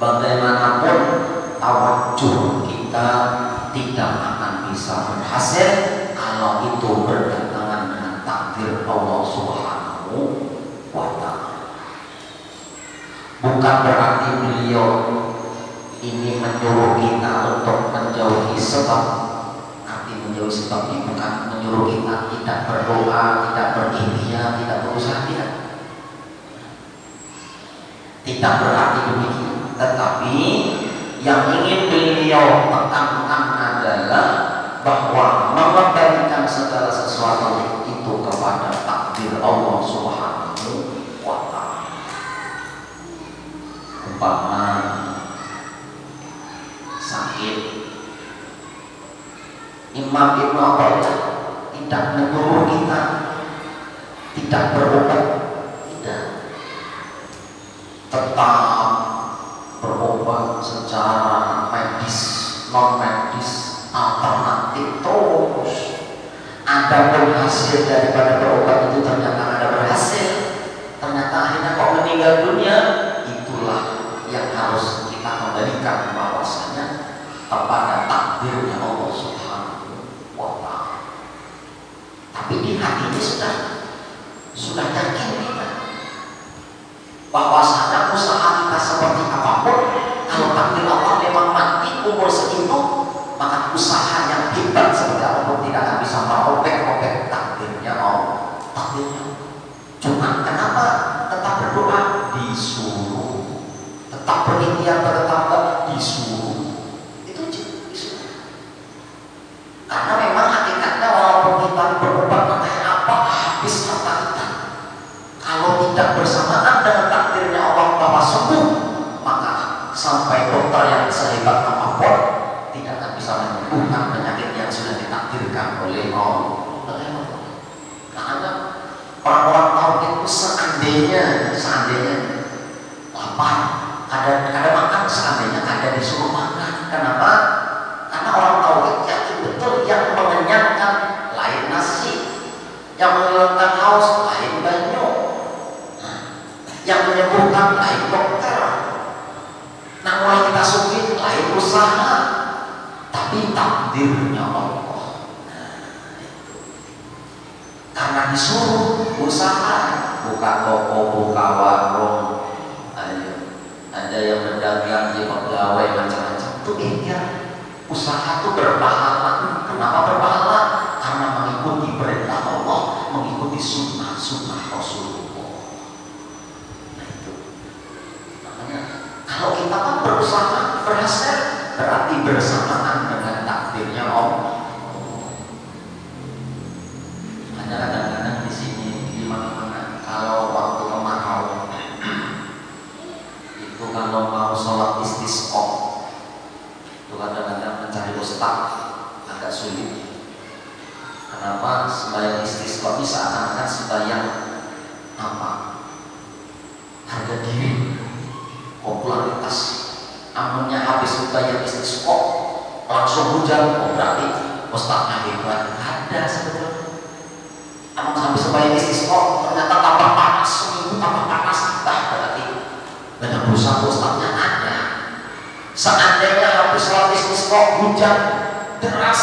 bagaimanapun tawajuh kita, tidak akan bisa berhasil kalau itu berdatangan dengan takdir Allah Subhanahu wa Ta'ala. Bukan berarti beliau ini menyuruh kita untuk menjauhi sebab. Arti menjauhi sebab ini bukan menyuruh kita tidak berdoa, tidak berikhtiar, tidak berusaha, tidak berarti demikian. Tetapi yang ingin beliau tekankan adalah bahwa mengembalikan segala sesuatu itu kepada takdir Allah Subhanahu wa Ta'ala. Umpama sakit, Imam Ibnu Athaillah tidak menyuruh kita tidak berobat, tidak, tetap berobat secara medis, non medis, alternatif terus. Adapun hasil daripada berobat itu ternyata ada berhasil, ternyata akhirnya kok meninggal dunia, itulah yang harus kita kembalikan bahwasanya kepada takdirnya Allah Subhanahu wa Ta'ala. Tapi di hati ini sudah yakin kita bahwasanya usaha kita seperti apapun, kalau takdir Allah memang mati umur segitu, maka usaha yang hebat seperti apapun tidak akan bisa merobek-robek takdirnya Allah. Cuma kenapa tetap berdoa? Disuruh. Tetap berikhtiar, tetap disuruh. Itu disuruh. Karena memang hakikatnya walaupun kita berobat kayak apa, habis harta kita. Kalau tidak bersamaan dengan takdirnya Allah bahwa sembuh, maka sampai dokter yang sehebat apapun tidak akan bisa menyembuhkan penyakit yang sudah ditakdirkan oleh Allah. Karena orang-orang tauhid itu seandainya lapar, ada makan, seandainya ada disuruh makan. Kenapa? Karena orang tauhid yakin betul yang mengenyangkan lain nasi, yang menghilangkan haus lain banyu, yang menyembuhkan lain dokter. Nah, mulai kita sugih lain usaha, tapi takdirnya Allah. Karena disuruh usaha, buka toko, buka warung, ada yang berdagang, jadi pegawai macam-macam. Itu usaha itu berpahala. Kenapa berpahala? Karena mengikuti perintah Allah, mengikuti sunnah Rasulullah. Nah itu. Makanya kalau kita kan berusaha berhasil, berarti bersamaan dengan takdirnya Allah. Hanya kadang-kadang di sini, di mana-mana, kalau waktu kemarau itu kalau mau sholat istisqa itu kadang-kadang mencari ustaz agak sulit. Kenapa? Sembahyang istisqa ini seakan-akan sembahyang apa? Harga diri, popularitas. Amunnya habis sembahyang istisqa langsung hujan, oh berarti ustaznya hebat. Ada sebetulnya. Amun habis sembahyang istisqa ternyata tambah panas, seminggu tambah panas, berarti banyak berusaha ustaznya ada. Seandainya habis sholat istisqa hujan deras,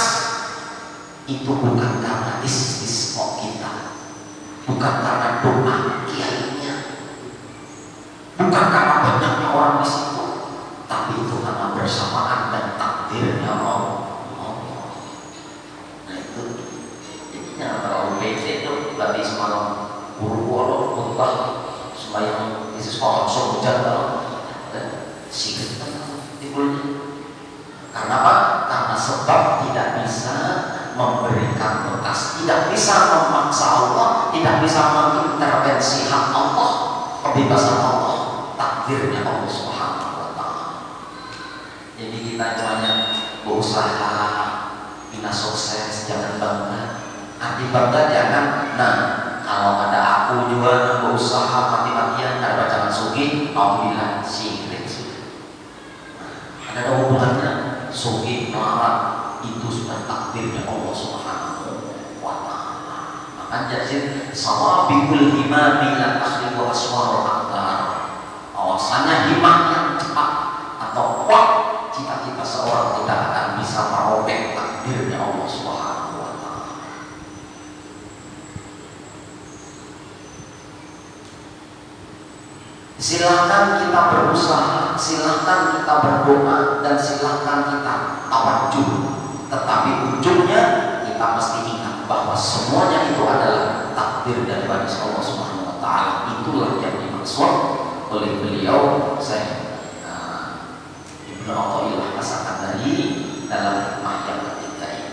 itu bukan karena istisqa kita, bukan karena doa kiainya, bukan karena banyaknya orang di situ, tapi itu karena bersamaan dan takdirnya Allah. Nah itu, jadi jangan terlalu pede itu. Tadi semalam buru-buru khutbah sembahyang istisqa langsung hujan sikit karena apa? Karena sebab tidak bisa memberikan bekas, tidak bisa memaksa Allah, tidak bisa mengintervensi hak Allah, kebebasan Allah, takdirnya Allah Subhanahu wa Ta'ala. Jadi kita hanya berusaha, bina sukses, jangan bangga. Arti bangga jangan, nah kalau ada aku juga berusaha mati-matian, ada jangan sugi, alhamdulillah sikit. Ada hubungannya, sugi melarat itu sudah takdirnya Allah Subhanahu wa Ta'ala. Maka jadi sawabikul himami lan akhliqu aswarul akbar. Awasanya himah yang cepat atau kuat cita-cita seorang tidak akan bisa merobek Silahkan kita berusaha, silahkan kita berdoa, dan silahkan kita tawajuh. Tetapi ujungnya kita mesti ingat bahwa semuanya itu adalah takdir dari Allah Subhanahu wa Ta'ala. Itulah yang dimaksud oleh beliau saya Ibnu Athaillah As-Sakandari dalam hikmah yang ketiga ini.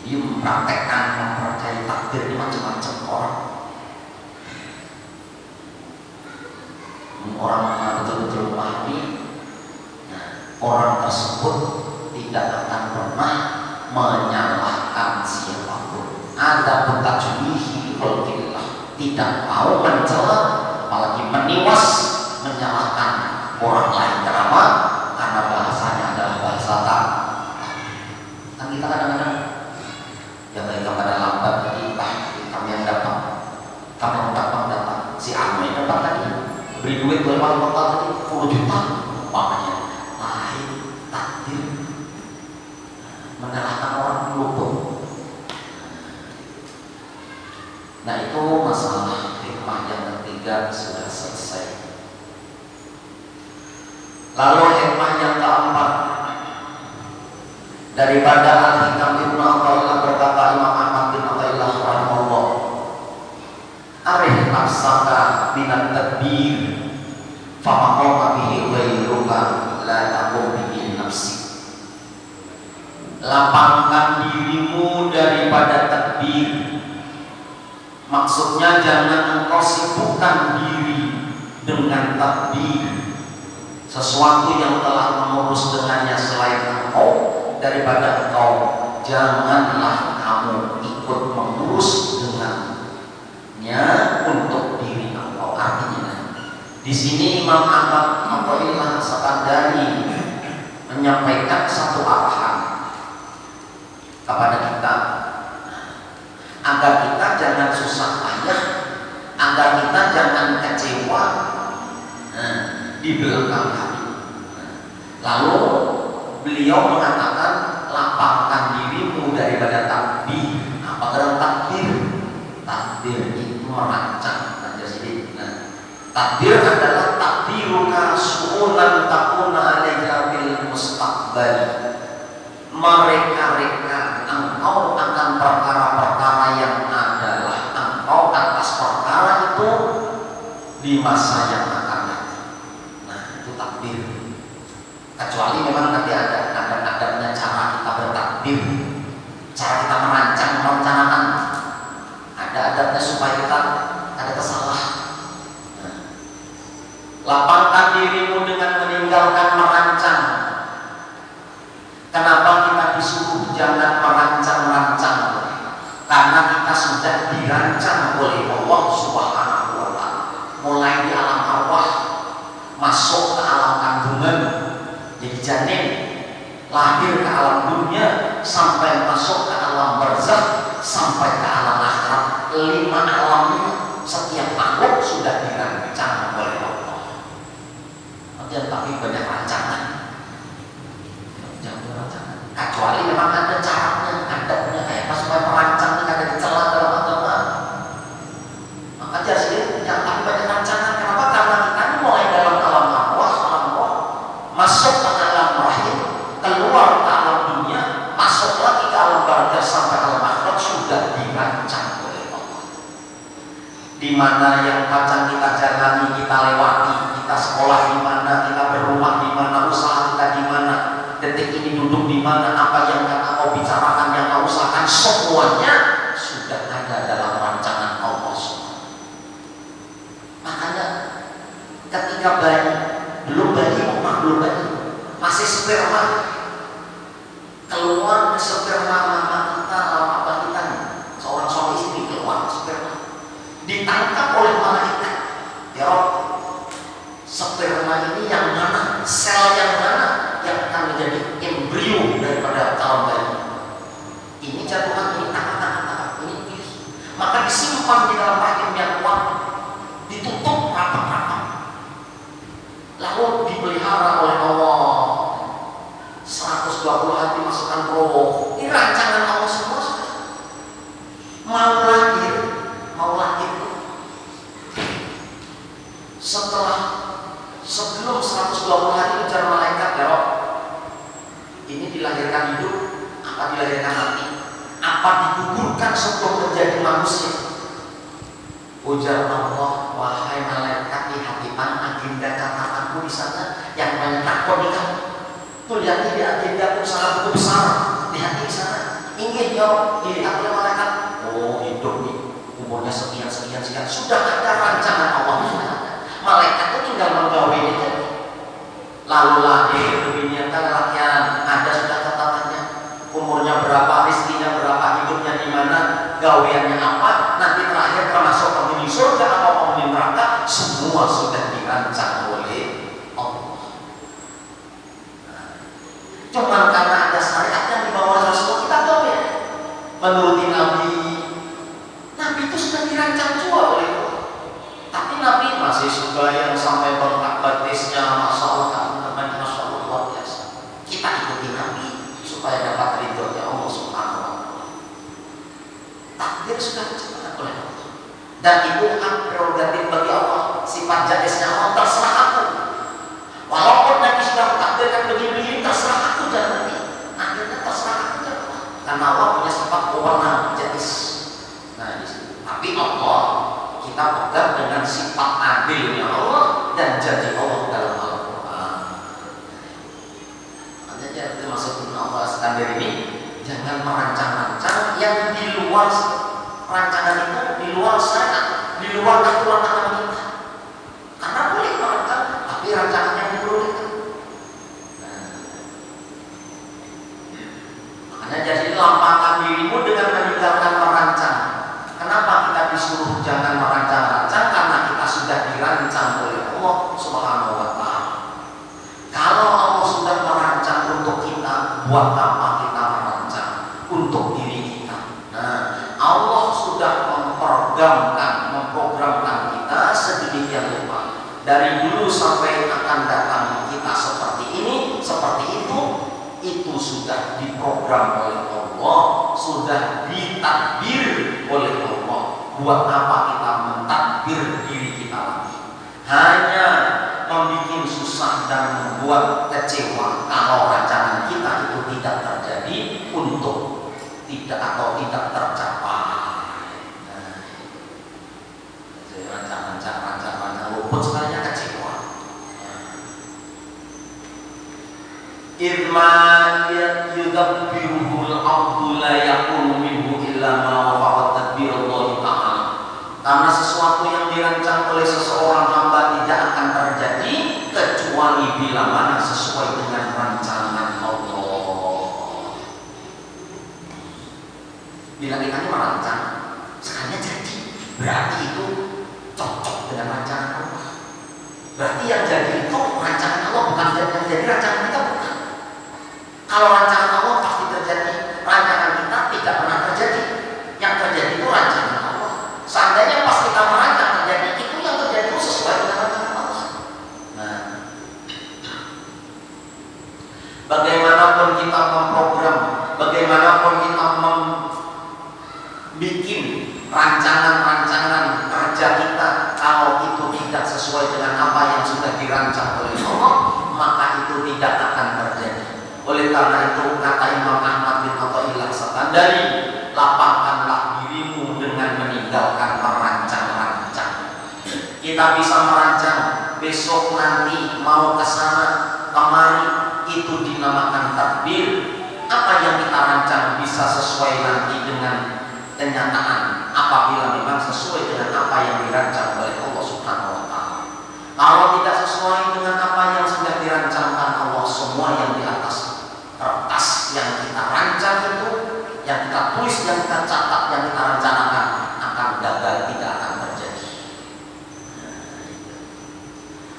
Dia mempraktekkan mempercayai takdir di macam-macam orang. Orang yang betul-betul memahami, orang tersebut tidak akan pernah menyalahkan siapapun. Ada tajwihi khalqillah, tidak mau mencela, apalagi meniwas, menyalahkan orang lain. Kenapa? Karena bahasanya adalah bahasa tak. Kan kita kadang-kadang yang mereka pada lambat tadi, kami yang datang, kami yang datang, si Anu yang datang tadi beri duit lewat kota tadi 10 juta, makanya lain takdir, menyalahkan orang luput. Nah itu masalah hikmah yang ketiga sudah selesai. Lalu hikmah yang keempat daripada Al-Hikam Ibnu Athaillah, berkata Imam Ahmad bin Athaillah rahimahullah, arif nafsaka minat tadbir famaqama bihi ghairuka la taqum bihi nafsi. Lapangkan dirimu daripada tadbir. Maksudnya jangan engkau sibukkan diri dengan tadbir, sesuatu yang telah mengurus dengannya selain engkau. Daripada engkau, janganlah kamu ikut mengurus dengannya untuk diri engkau. Artinya di sini Imam Ahmad Athaillah As-Sakandari menyampaikan satu arahan kepada kita agar kita jangan susah payah, agar kita jangan kecewa di belakang hari. Lalu beliau mengatakan, lapangkan dirimu daripada takdir. Apa dalam takdir? Takdir itu merancang. Takdir adalah takdiruka su'ulan takuna alaiha bil mustaqbal. Mereka-reka engkau akan perkara-perkara yang adalah engkau atas perkara itu di masa yang akan datang. Nah itu takdir. Kecuali memang nanti ada adab-adabnya cara kita bertakdir, cara kita merancang, merencanakan. Ada adabnya supaya kita ada kesalahan. Lapangkan dirimu dengan meninggalkan merancang. Kenapa kita disuruh jangan merancang-rancang? Karena kita sudah dirancang oleh Allah Subhanahu wa Ta'ala. Mulai di alam arwah, masuk ke alam kandungan, jadi janin, lahir ke alam dunia, sampai masuk ke alam barzakh, sampai ke alam akhirat. 5 alam ini setiap makhluk sudah dirancang oleh Allah. Tapi banyak rancangan, kecuali memang ada caranya, adabnya kayak pas supaya merancang ini ada dicela dalam agama. Maka jadi yang tapi banyak rancangan. Kenapa? Karena kita ini mulai dalam alam arwah, alam roh, masuk ke alam rahim, keluar ke alam dunia, masuk lagi ke alam barzakh sampai alam akhirat sudah dirancang oleh Allah. Di mana yang akan kita jalani, kita lewati, kita sekolah di mana, kita berumah di mana, usaha kita di mana, detik ini duduk di mana, apa yang akan kau bicarakan, yang kau usahakan, semuanya sudah ada dalam rancangan Allah SWT. Makanya ketika bayi, belum bayi, belum bayi, masih sperma, keluar sperma mama kita, apa kita, seorang suami istri keluar sperma, ditangkap oleh malaikat. Ya Rob, sperma ini yang mana, sel yang mana yang akan menjadi embrio daripada calon bayi. Ini jatuhan, ini tangkap, ini pilih. Maka disimpan di dalam rahim yang kuat, ditutup rapat-rapat, lalu dipelihara oleh Allah. 120 hari dimasukkan roh. Ini rancangan Allah semua. Mau lahir sebelum 120 hari ujar malaikat, ya Rob, ini dilahirkan hidup apa dilahirkan mati, apa digugurkan sebelum menjadi manusia? Ujar Allah, wahai malaikat, perhatikan agenda catatanku di sana yang mentakut kamu. Tuh lihat di agenda sangat begitu besar di hati di sana. Ingin ya dilihat oleh malaikat. Oh, hidup nih umurnya sekian sudah ada rancangan Allah, sudah ada. Malaikat itu tinggal menggawinya. Lalu lahir duniakan latihan, ada sudah catatannya. Umurnya berapa, rezekinya berapa, hidupnya di mana, gaweannya apa, nanti terakhir termasuk penghuni surga atau penghuni neraka, semua sudah dirancang oleh Allah. Cuman karena ada syariat yang dibawa Rasulullah, kita gawe menuruti Nabi itu sudah dirancang juga oleh Allah. Tapi Nabi masih suka yang sampai bengkak batisnya, masya Allah, masya Allah, luar biasa. Kita ikuti Nabi supaya dapat ridhonya Allah Subhanahu wa Ta'ala. Takdir sudah diciptakan oleh Allah, dan itu hak prerogatif bagi Allah. Sifat jaiznya Allah, terserah aku. Walaupun nanti sudah takdirkan begini-begini, terserah aku dan nanti akhirnya terserah aku dan Allah. Karena Allah punya sifat wewenang jaiz. Nah, di situ. Tapi Allah kita pegang dengan sifat adilnya Allah dan janji Allah dalam Al-Quran. Makanya itu maksud Allah standar ini, jangan merancang-rancang yang di luar rancangan itu, di luar syariat, di luar aturan agama kita. Karena boleh merancang, tapi rancangannya diperbolehkan. Makanya jadi lampangkan dirimu dengan meninggalkan merancang. Kenapa kita disuruh jangan merancang-rancang? Karena kita sudah dirancang oleh Allah Subhanahu wa Ta'ala. Kalau Allah sudah merancang untuk kita, buat apa kita merancang untuk diri kita? Nah, Allah sudah memprogramkan kita sedemikian rupa. Dari dulu sampai akan datang kita seperti ini, seperti itu sudah diprogram oleh Allah, sudah ditakdir oleh Allah. Buat apa kita mentakdir diri kita lagi? Hanya membuat susah dan membuat kecewa kalau rancangan kita itu tidak terjadi untuk tidak tercapai. Nah, rancangan luput sebenarnya kecewa. Irma yudabbiruhul abdu la yakunu minhu illa ma wafaqat tadbirullah ta'ala. Karena sesuatu yang dirancang oleh seseorang hamba tidak akan terjadi kecuali bila mana sesuai dengan rancangan Allah. Bila kita ini merancang, sekalinya jadi, berarti itu cocok dengan rancangan Allah. Berarti yang jadi itu rancangan Allah, bukan yang jadi rancangan kita, bukan. Kalau rancangan Allah pasti terjadi, rancangan kita tidak pernah terjadi. Yang terjadi itu rancangan Allah. Seandainya pas kita merancang terjadi, itu yang terjadi itu sesuai dengan rancangan Allah. Nah, bagaimanapun kita memprogram, bagaimanapun kita bikin rancangan-rancangan kerja kita, kalau itu tidak sesuai dengan apa yang sudah dirancang oleh Allah, maka itu tidak akan terjadi. Oleh karena itu kata Imam Ahmad bin Athaillah Sakandari, lapangkanlah dirimu dengan meninggalkan merancang-rancang. Kita bisa merancang besok nanti mau ke sana kemari, itu dinamakan takdir. Apa yang kita rancang bisa sesuai nanti dengan kenyataan apabila memang sesuai dengan apa yang dirancang oleh Allah Subhanahu wa Ta'ala. Kalau tidak sesuai dengan apa yang sudah dirancangkan Allah, semua yang di atas kertas yang kita rancang itu, yang kita tulis, yang kita catat, yang kita rencanakan akan gagal, tidak akan terjadi.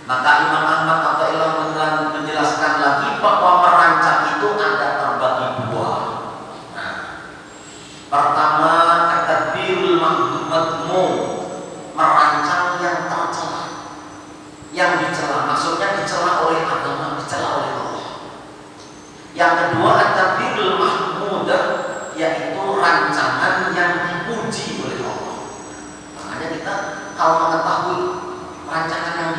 Maka Imam Ahmad Athaillah menjelaskan lagi bahwa merancang itu ada terbagi dua. Nah, pertama at-tadbirul madmum, merancang yang tercela, yang dicela, maksudnya dicela oleh agama, dicela oleh Allah. Yang kedua at-tadbirul mahmudah, yaitu rancangan yang dipuji oleh Allah. Makanya kita kalau mengetahui rancangan yang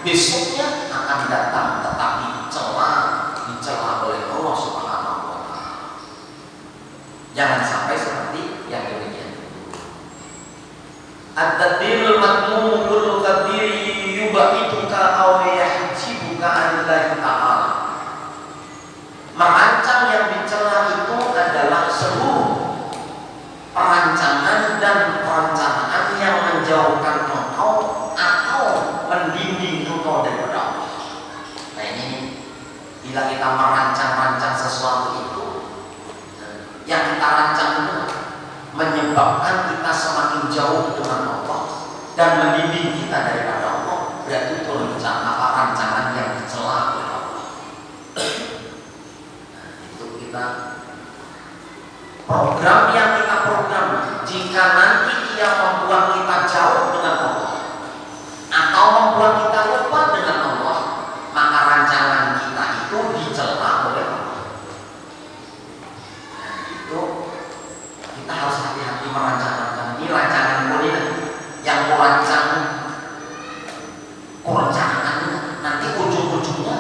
besoknya akan datang, tetapi dicela oleh Allah Subhanahu wa Ta'ala. Jangan sampai seperti yang demikian. Ad-tadbirul madmum kullu tadbiri yubaiduka aw yahjibuka anillahi ta'ala. Merancang yang dicela itu adalah seluruh perancangan dan perencanaan yang menjauhkan engkau atau mendidik engkau daripada Allah. Nah ini, bila kita merancang sesuatu itu, yang kita rancang itu menyebabkan kita semakin jauh dengan Allah dan mendidik kita daripada Allah, berarti itu rancangan yang dicela oleh Allah. Nah, itu kita program yang kita program, jika nanti ia membuat kita jauh dengan Allah atau membuat kita lupa dengan Allah, maka rancangan kita itu dicela oleh Allah. Nah, itu kita harus hati-hati merancang. Ini rancangan mulia yang merancang nanti ujung-ujungnya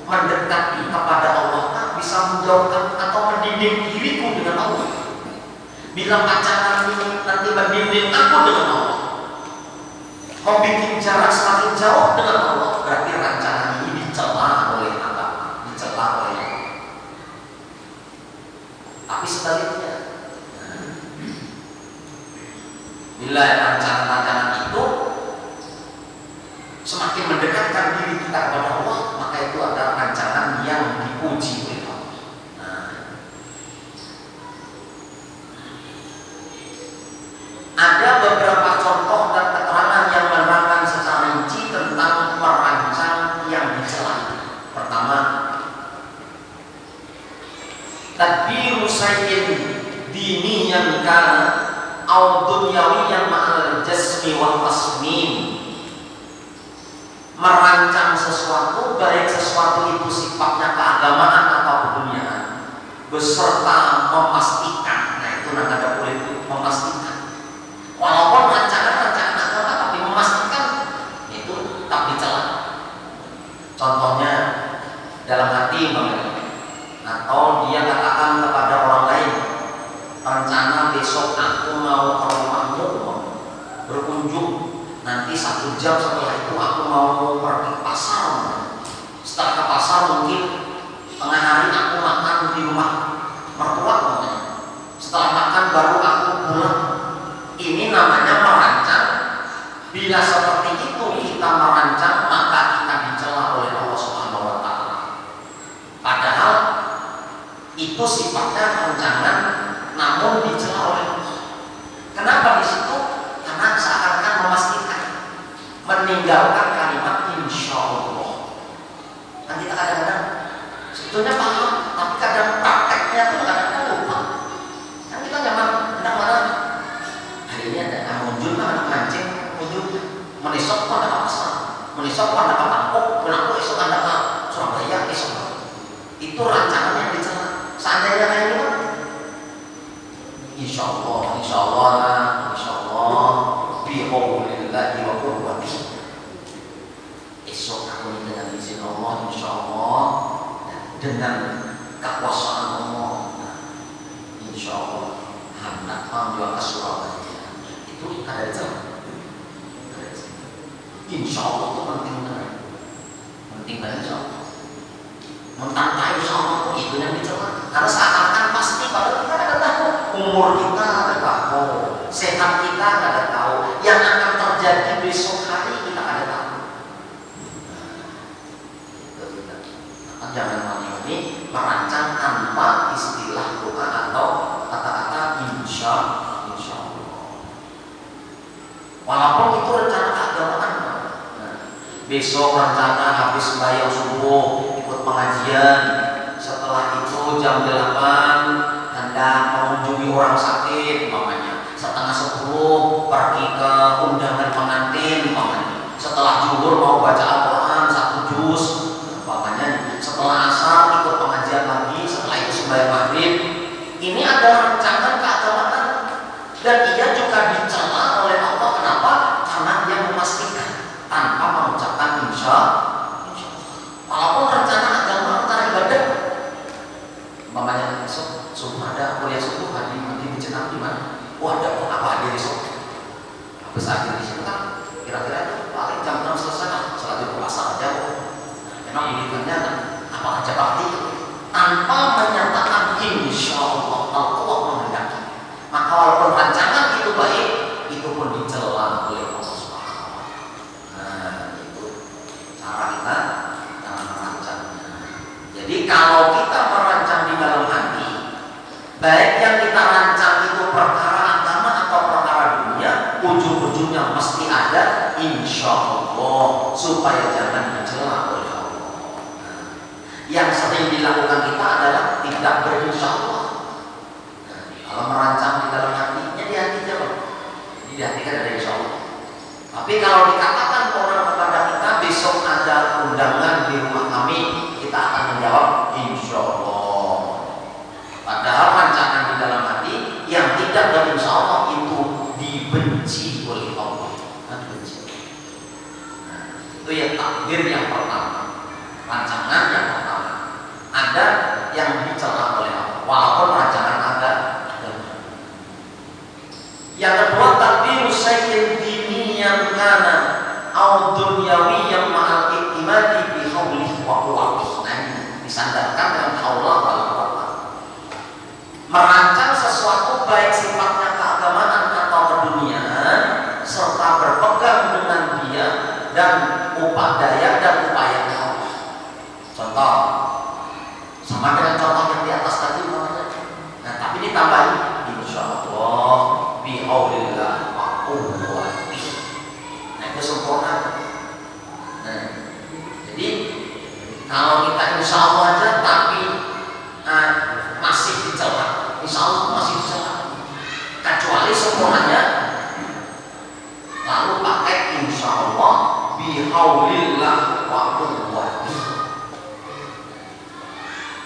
mendekati kepada Allah, bisa menjauhkan atau mendidik diriku dengan Allah. Bila pacaran ini nanti mendidik aku dengan Allah, membuat jarak semakin jauh dengan Allah, berarti rancangan ini dicela oleh Allah, dicela oleh Allah. Tapi sebaliknya, bila rancangan itu semakin mendekatkan diri kita kepada Allah, maka itu adalah rancangan yang dipuji oleh Allah. Ada beberapa contoh dan keterangan yang menerangkan secara rinci tentang merancang yang dicela. Pertama, tadbiru syai'in diniyan kana aw dunyawiyan ma'al jasmi wal tasmim. Merancang sesuatu, baik sesuatu itu sifatnya keagamaan atau keduniaan, beserta memastikan. Nah itu ada politik memastikan. Walaupun rancangan agama, tapi memastikan itu tak dicela. Contohnya dalam hati atau dia katakan kepada orang lain, rencana besok aku mau ke rumahmu berkunjung, nanti 1 jam setelah itu aku mau pergi ke pasar. Setelah ke pasar mungkin tengah hari aku makan di rumah mertua. Setelah makan baru aku pulang. Ini namanya merancang. Bila seperti itu kita merancang, maka kita dicela oleh Allah Subhanahu wa Ta'ala. Padahal itu sifatnya rancangan, namun dicela oleh Allah. Kenapa di situ? Karena seakan-akan memastikan, meninggalkan kalimat insya Allah. Nah kita kadang-kadang sebetulnya paham, tapi kadang prakteknya tuh kadang-kadang lupa. Kan kita zaman mana hari ini ada muncul anak mancing, muncul menisok pada pasar, menisok pada Kampung, kenapa esok anda ke Surabaya esok. Itu rancangan yang dicela. Seandainya kayak gitu, insya Allah, biqaulillahi wa quwwatihi. Esok aku dengan izin Allah, insya Allah, dengan kekuasaan Allah, insya Allah hendak juga ke Surabaya. Itu ada jalan. Insya Allah itu penting banget. Penting banget insya Allah. Mentangkai insya Allah itu yang dicela. Karena seakan-akan pasti, padahal kita tidak tahu. Umur kita tidak tahu, sehat kita tidak tahu, yang akan terjadi besok hari kita tidak tahu. Jangan malu ini merancang tanpa istilah doa atau kata-kata insya Allah. Walaupun itu rencana keagamaan. Besok rencana habis sembahyang subuh ikut pengajian, setelah itu jam 8 hendak mengunjungi orang sakit, umpamanya setengah 10 pergi ke undangan pengantin, umpamanya setelah zuhur mau baca Al-Quran 1 juz, umpamanya setelah asar ikut pengajian lagi, setelah itu sembahyang maghrib. Ini adalah rancangan keagamaan dan ia juga dicela oleh Allah. Kenapa? Karena dia memastikan tanpa mengucapkan insya memang milikannya apa aja bakti tanpa menyatakan insya Allah Allah menghendaki. Maka walaupun rancangan itu baik, itu pun dicela oleh Allah Subhanahu wa Ta'ala. Nah, itu cara kita dalam merancangnya. Jadi kalau kita merancang di dalam hati, baik yang kita rancang itu perkara agama atau perkara dunia, ujung-ujungnya mesti ada insya Allah supaya jangan dicela oleh Allah. Nah, yang sering dilakukan kita adalah tidak berinsya Allah. Nah, kalau merancang di dalam hatinya di hati jawab, jadi di hati kan ada insya Allah. Tapi kalau dikatakan orang kepada kita besok ada undangan di rumah kami, kita akan menjawab insya Allah. Padahal rancangan di dalam hati yang tidak berinsya Allah itu dibenci oleh Allah. Itu ya takdir yang pertama, rancangan yang pertama. Ada yang dicela oleh Allah, walaupun rancangan ada. Yang kedua, takdir syai'in diniyan kana au dunyawiyyan ma'al iktimadi bi haulihi wa quwwatihi. Nah, disandarkan dengan haula wal quwwah. Merancang sesuatu baik sifatnya keagamaan atau keduniaan serta berpegang dengan dia dan daya dan upaya Allah. Contoh sama dengan contoh yang di atas tadi namanya. Nah, tapi ditambahin insyaallah bihaulillah wa quwwatihi. Nah, itu sempurna. Nah, jadi kalau kita insyaallah aja tapi masih dicela, insyaallah masih dicela. Kecuali sempurnanya lalu pakai insyaallah bihaulillah wa quwwatihi.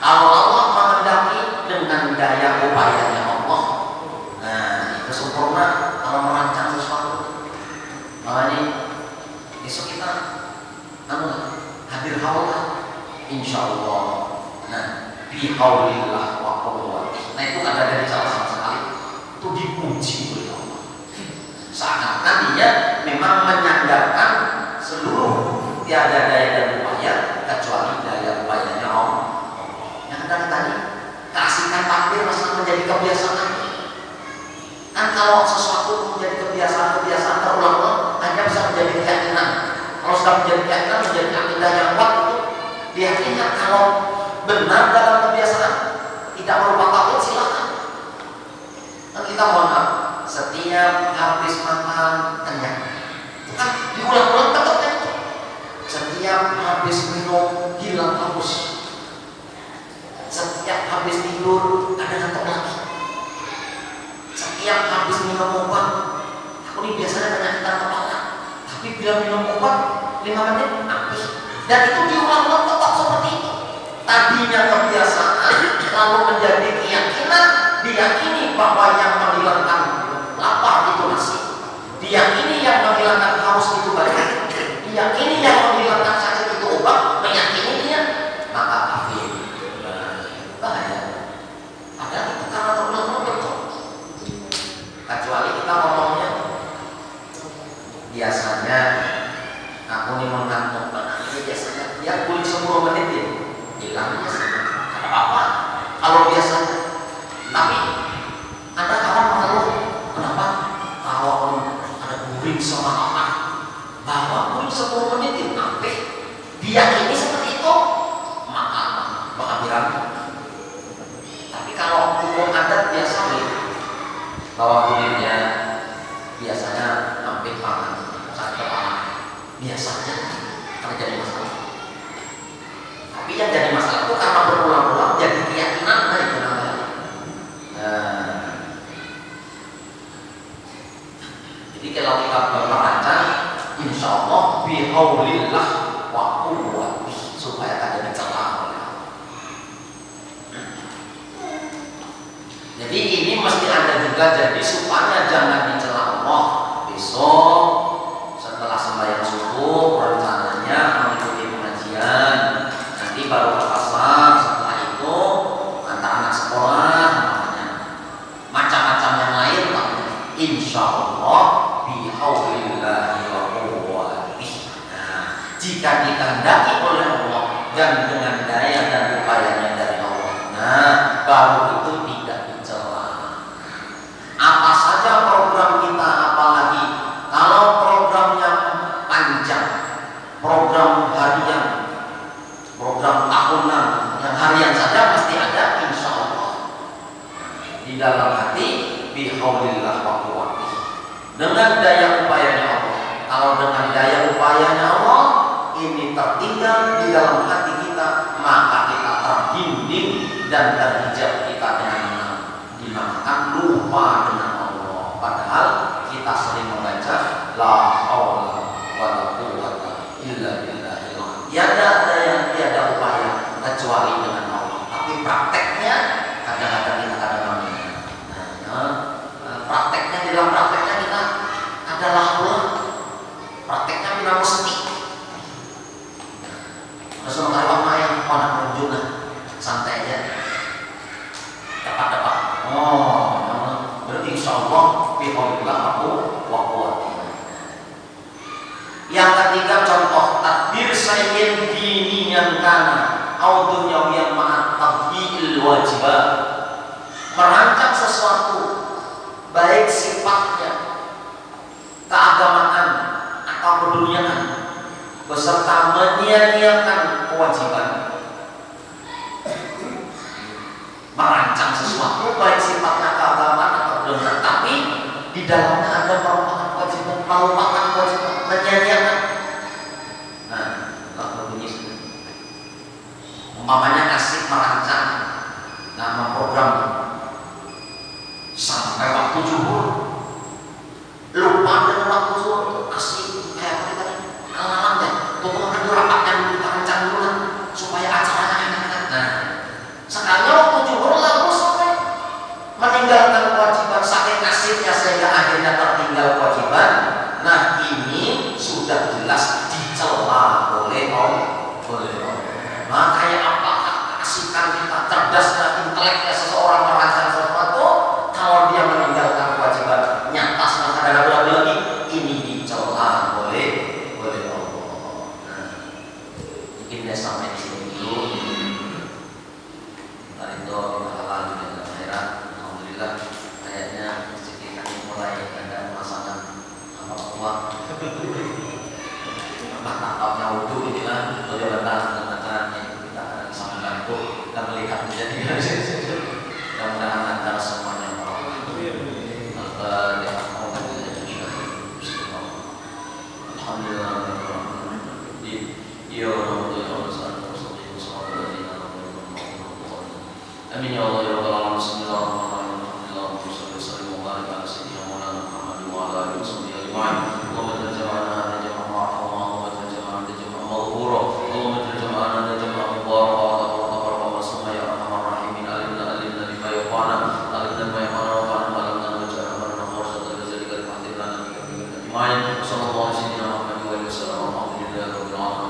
Kalau Allah menghendaki dengan daya upayanya Allah, nah itu sempurna kalau merancang sesuatu. Makanya besok kita hadir haula insyaallah. Nah bihaulillah wa quwwatihi. Nah itu ada dari salah sama sekali. Itu dipuji oleh Allah. Seakan-akan dia memang menyandarkan seluruh tiada daya dan upaya kecuali daya upayanya Allah. Yang tadi kasihkan takdir masalah menjadi kebiasaan. Kan kalau sesuatu menjadi kebiasaan terulang-ulang hanya bisa menjadi keyakinan. Kalau sudah menjadi keyakinan, menjadi akidah yang kuat itu diyakini. Kalau benar dalam kebiasaan tidak berupa takdir silakan. Dan kita mohon maaf, setiap habis makan kenyang itu kan diulang-ulang tetap kan itu. Setiap habis minum hilang haus. Setiap habis tidur ada ngantuk lagi. Setiap habis minum obat, aku ini biasanya penyakitan kepala, tapi bila minum obat 5 menit habis. Dan itu diulang-ulang tetap seperti itu. Tadinya kebiasaan lalu menjadi keyakinan, diyakini bahwa yang menghilangkan lapar itu nasi, diyakini yang menghilangkan haus itu badan, diyakini yang menghilangkan sakit itu obat, meyakini dia, maka kafir. Bahaya. Padahal itu karena terulang-ulang betul. Kecuali kita ngomongnya biasanya aku ini mengantuk, ini biasanya dia kulit 10 menit ya hilang biasanya. Ada apa? Kalau biasanya. Tapi ada kawan mengeluh, kenapa? Kalau ada guring sama apa? Bahwa guring 10 menit itu sampai diyakini seperti itu, maka kehadiran. Tapi kalau hukum adat biasa bahwa kulitnya biasanya hampir panas, sakit kepala biasanya terjadi masalah. Tapi yang jadi masalah itu karena berulang-ulang jadi keyakinan, nah itu namanya. Jadi kalau kita merancang, insya Allah bihaulillah wa quwwatihi supaya ada dicela oleh Allah. Jadi ini mesti ada juga jadi supaya jangan dicela Allah. Besok setelah sembahyang subuh rencananya mengikuti pengajian, nanti baru ke pasar, setelah itu antar anak sekolah, namanya macam-macam yang lain, insya Allah bihaulillahi wa quwwatihi. Nah, jika dikehendaki oleh Allah dan dengan daya dan upayanya dari Allah. Nah, baru itu tidak dicela. Apa saja program kita, apalagi kalau programnya panjang, program harian, program tahunan, yang harian saja pasti ada, insya Allah di dalam hati bihaulillah wa quwwatih, dengan daya upayanya Allah. Kalau dengan daya upayanya Allah ini tertinggal di dalam hati kita, maka kita terbimbing dan terhijab kita dengan dinamakan lupa dengan Allah. Padahal kita sering membaca la haula wala quwwata illa billahil azim. Tiada upaya kecuali dengan Allah. Tapi prakteknya kadang-kadang kita kadang-kadang prakteknya, di dalam prakteknya kita adalah Allah. Prakteknya kita mesti Rasulullah waktu yang orang menunjukkan santai aja, dapat. Berarti insya Allah bihaulillah aku wa. Yang ketiga, contoh tadbir sayyin dini yang kana au dunyawi ma'at tadbi'il wajibat. Merancang sesuatu baik sifatnya keagamaan atau keduniaan beserta menyia-nyiakan kewajiban. Merancang sesuatu baik sifatnya keagamaan atau keduniaan, tapi di dalamnya ada merupakan kewajiban, menyia-nyiakan. Nah, kalau bunyi umpamanya asik merancang, memprogram sampai waktu zuhur, lupa dengan waktu zuhur, asik kayak apa tadi? Alam deh, tutup dulu rapatkan dulu, rancang dulu kan, supaya acaranya enak. Nah, sekali waktu zuhur lalu sampai meninggalkan kewajiban, saking asiknya sehingga akhirnya tertinggal kewajiban. Nah, ini sudah jelas dicela oleh Allah. Nah, kayak apa keasikan kita, cerdasnya, inteleknya seseorang merancang sesuatu, kalau dia meninggalkan kewajiban nyata sama kadang-kadang lagi, ini dicela oleh Allah. Nah, mungkin dia sampai di sini dulu. Hari itu kita lagi dengan akhirat. Alhamdulillah, kayaknya kita mulai ada masalah apa-apa. Mantapnya wudhu inilah jabatan yang kita akan bisa membantu dan melihat menjadi mudah-mudahan antara semuanya amin ya Allah ya Rabbal alamin. Bismillahirrahmanirrahim. Allahumma shalli wa sallim wa barik ala sayyidina Maulana Muhammad wa ala alihi wa sahbihi ajma'in. Allahumma ja'al jama'ana jama'an marhuma, Allahumma ja'al jama'ana jama'an maghfura, Allahumma ja'al jama'ana jama'an mubaraka wa tabarraka wa summa ya arhamar rahimin. Alimna lima yaqana, alimna ma yaqana wa fa'alna alamna wa ja'alna marna khawsatan li zalika al-fatih lana bi kabir ajma'in. Sallallahu alaihi sayyidina Muhammad wa alihi wa sallam. Alhamdulillahi rabbil alamin.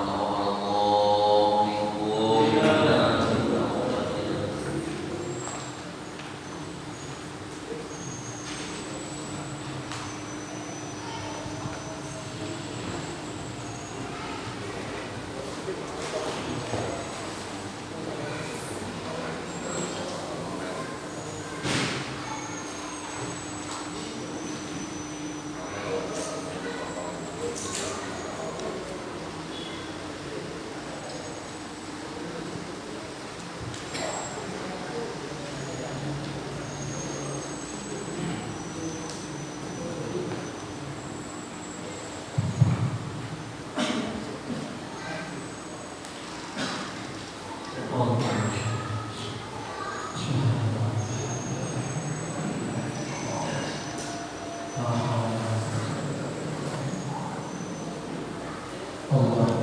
Allah